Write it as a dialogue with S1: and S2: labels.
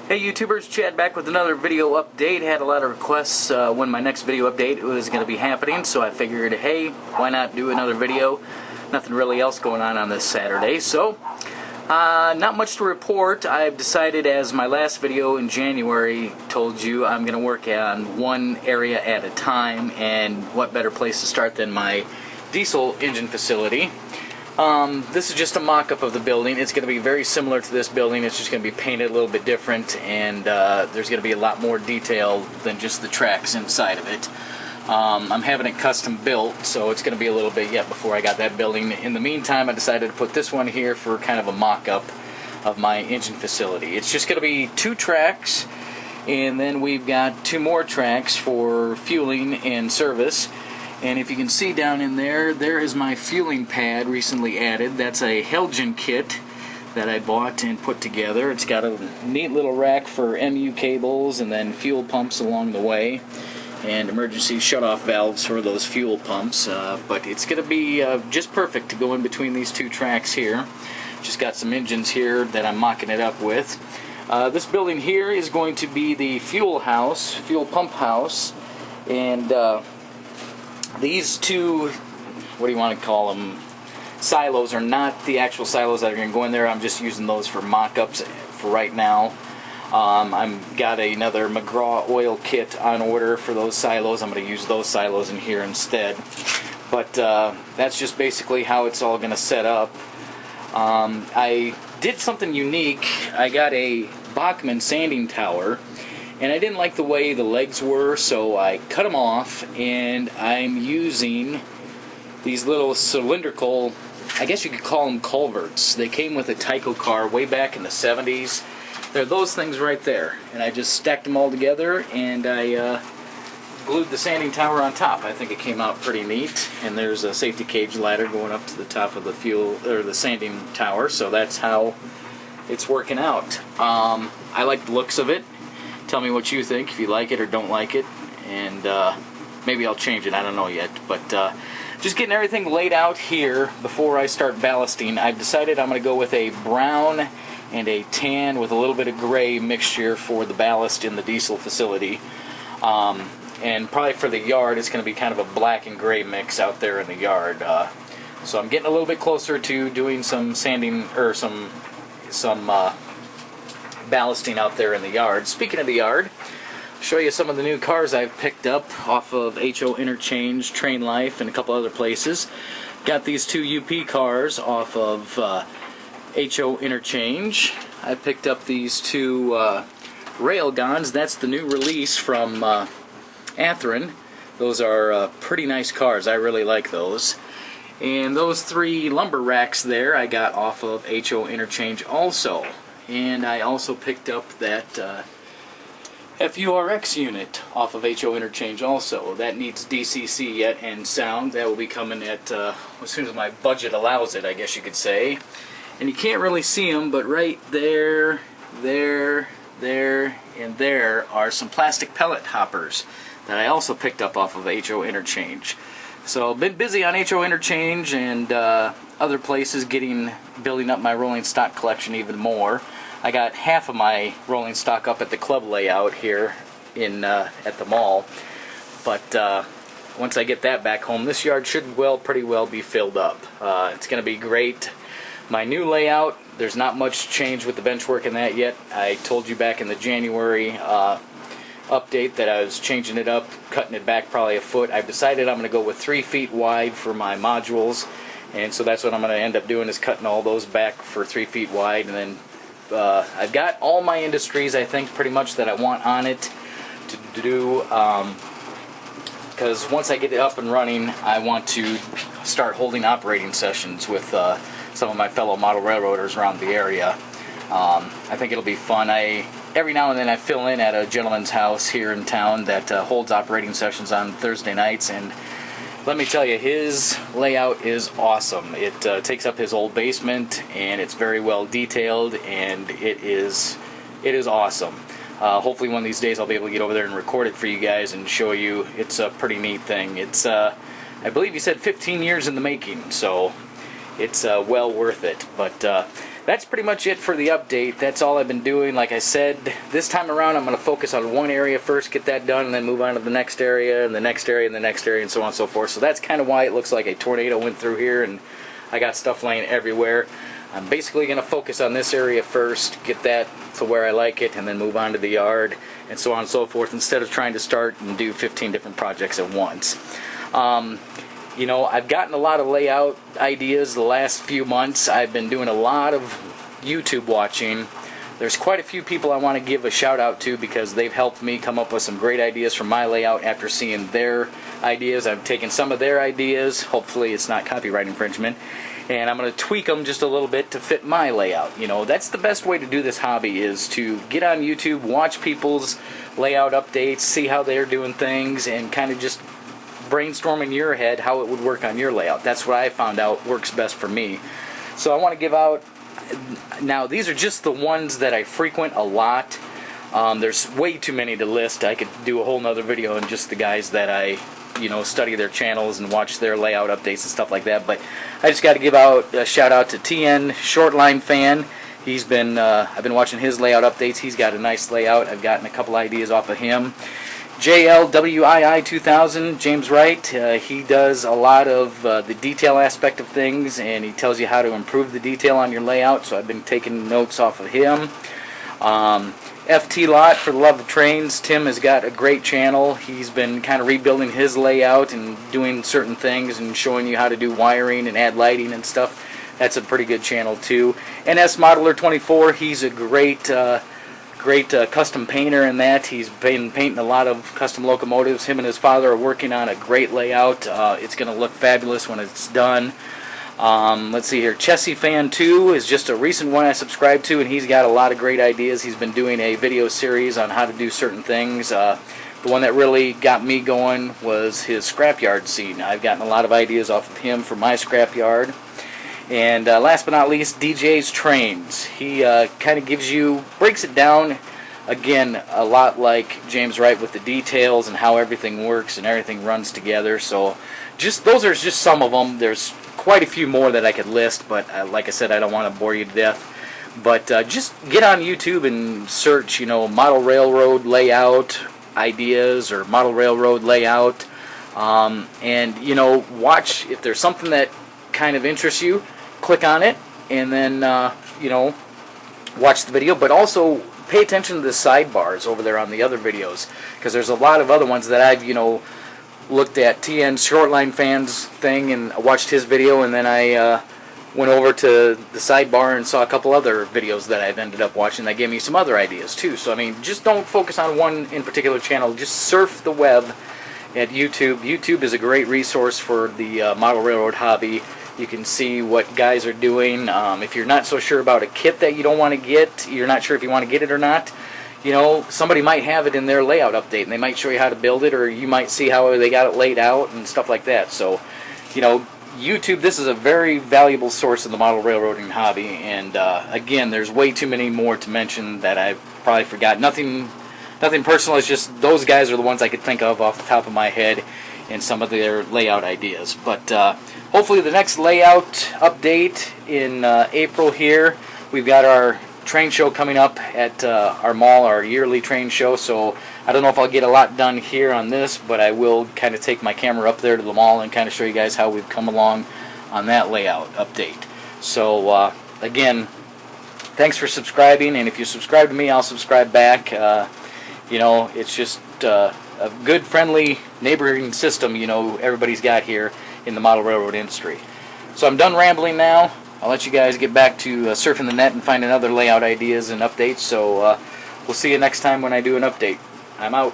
S1: Hey YouTubers, Chad back with another video update. Had a lot of requests when my next video update was going to be happening, so I figured, hey, why not do another video? Nothing really else going on this Saturday, so not much to report. I've decided, as my last video in January told you, I'm going to work on one area at a time, and what better place to start than my diesel engine facility. This is just a mock-up of the building. It's going to be very similar to this building. It's just going to be painted a little bit different, and there's going to be a lot more detail than just the tracks inside of it. I'm having it custom built, so it's going to be a little bit yet before I got that building. In the meantime, I decided to put this one here for kind of a mock-up of my engine facility. It's just going to be 2 tracks, and then we've got 2 more tracks for fueling and service. And if you can see down in there, there is my fueling pad recently added. That's a Helgen kit that I bought and put together. It's got a neat little rack for MU cables and then fuel pumps along the way, and emergency shutoff valves for those fuel pumps. But it's going to be just perfect to go in between these 2 tracks here. Just got some engines here that I'm mocking it up with. This building here is going to be the fuel pump house, and these 2, what do you want to call them, silos are not the actual silos that are going to go in there. I'm just using those for mock-ups for right now. I've got another McGraw oil kit on order for those silos. I'm going to use those silos in here instead. But that's just basically how it's all going to set up. I did something unique. I got a Bachmann sanding tower, and I didn't like the way the legs were, so I cut them off, and I'm using these little cylindrical, I guess you could call them culverts. They came with a Tyco car way back in the 70s. They're those things right there, and I just stacked them all together, and I glued the sanding tower on top. I think it came out pretty neat, and there's a safety cage ladder going up to the top of the sanding tower, so that's how it's working out. I like the looks of it. Tell me what you think, if you like it or don't like it, and maybe I'll change it, I don't know yet. But just getting everything laid out here before I start ballasting. I've decided I'm going to go with a brown and a tan with a little bit of gray mixture for the ballast in the diesel facility. And probably for the yard, it's going to be kind of a black and gray mix out there in the yard. So I'm getting a little bit closer to doing some sanding, or some ballasting out there in the yard. Speaking of the yard, I'll show you some of the new cars I've picked up off of HO Interchange, Train Life, and a couple other places. Got these 2 UP cars off of HO Interchange. I picked up these 2 Railguns. That's the new release from Athearn. Those are pretty nice cars. I really like those. And those 3 lumber racks there I got off of HO Interchange also. And I also picked up that FURX unit off of HO Interchange also. That needs DCC yet and sound. That will be coming at as soon as my budget allows it, I guess you could say. And you can't really see them, but right there, there, and there are some plastic pellet hoppers that I also picked up off of HO Interchange. So I've been busy on HO Interchange and other places building up my rolling stock collection even more. I got half of my rolling stock up at the club layout here at the mall, but once I get that back home, this yard should pretty well be filled up. It's going to be great. My new layout, there's not much change with the bench work in that yet. I told you back in the January update that I was changing it up, cutting it back probably a foot. I've decided I'm going to go with 3 feet wide for my modules, and so that's what I'm going to end up doing, is cutting all those back for 3 feet wide. And then I've got all my industries, I think, pretty much that I want on it to do, because once I get it up and running, I want to start holding operating sessions with some of my fellow model railroaders around the area. I think it'll be fun. Every now and then I fill in at a gentleman's house here in town that holds operating sessions on Thursday nights, and let me tell you, his layout is awesome. It takes up his old basement, and it's very well detailed, and it is awesome. Hopefully one of these days I'll be able to get over there and record it for you guys and show you. It's a pretty neat thing. It's I believe he said 15 years in the making, so it's well worth it. But that's pretty much it for the update. That's all I've been doing. Like I said, this time around I'm going to focus on one area first, get that done, and then move on to the next area, and the next area, and the next area, and so on and so forth. So that's kind of why it looks like a tornado went through here, and I got stuff laying everywhere. I'm basically going to focus on this area first, get that to where I like it, and then move on to the yard, and so on and so forth, instead of trying to start and do 15 different projects at once. You know, I've gotten a lot of layout ideas the last few months. I've been doing a lot of YouTube watching. There's quite a few people I want to give a shout out to because they've helped me come up with some great ideas for my layout after seeing their ideas. I've taken some of their ideas, hopefully it's not copyright infringement, and I'm going to tweak them just a little bit to fit my layout. You know, that's the best way to do this hobby, is to get on YouTube, watch people's layout updates, see how they're doing things, and kind of just brainstorm in your head how it would work on your layout. That's what I found out works best for me. So I want to give out, now these are just the ones that I frequent a lot. There's way too many to list. I could do a whole nother video on just the guys that I, you know, study their channels and watch their layout updates and stuff like that. But I just got to give out a shout out to TN Shortline Fan. He's been, I've been watching his layout updates. He's got a nice layout. I've gotten a couple ideas off of him. JLWII 2000, James Wright, he does a lot of the detail aspect of things, and he tells you how to improve the detail on your layout, so I've been taking notes off of him. FT Lot, for the love of trains, Tim has got a great channel. He's been kind of rebuilding his layout and doing certain things and showing you how to do wiring and add lighting and stuff. That's a pretty good channel too. NS Modeler 24, he's a great custom painter in that. He's been painting a lot of custom locomotives. Him and his father are working on a great layout. It's going to look fabulous when it's done. Let's see here. Chessie Fan 2 is just a recent one I subscribed to, and he's got a lot of great ideas. He's been doing a video series on how to do certain things. The one that really got me going was his scrapyard scene. I've gotten a lot of ideas off of him for my scrapyard. And last but not least, DJ's Trains. He kind of breaks it down, again, a lot like James Wright with the details and how everything works and everything runs together. So those are just some of them. There's quite a few more that I could list, but like I said, I don't want to bore you to death. But just get on YouTube and search, you know, model railroad layout ideas or model railroad layout, and, you know, watch if there's something that kind of interests you. Click on it and then you know, watch the video, but also pay attention to the sidebars over there on the other videos, because there's a lot of other ones that I've, you know, looked at TN Shortline Fans thing and watched his video, and then I went over to the sidebar and saw a couple other videos that I've ended up watching that gave me some other ideas too. So I mean, just don't focus on one in particular channel, just surf the web at YouTube. YouTube is a great resource for the model railroad hobby. You can see what guys are doing. If you're not so sure about a kit that you don't want to get, you're not sure if you want to get it or not, you know, somebody might have it in their layout update, and they might show you how to build it, or you might see how they got it laid out and stuff like that. So, you know, YouTube, this is a very valuable source of the model railroading hobby, and again, there's way too many more to mention that I've probably forgot. Nothing personal, it's just those guys are the ones I could think of off the top of my head and some of their layout ideas. But hopefully the next layout update in April here, we've got our train show coming up at our mall, our yearly train show. So I don't know if I'll get a lot done here on this, but I will kind of take my camera up there to the mall and kind of show you guys how we've come along on that layout update. So again, thanks for subscribing, and if you subscribe to me, I'll subscribe back. You know, it's just a good, friendly neighboring system, you know, everybody's got here in the model railroad industry. So I'm done rambling now. I'll let you guys get back to surfing the net and finding other layout ideas and updates. So we'll see you next time when I do an update. I'm out.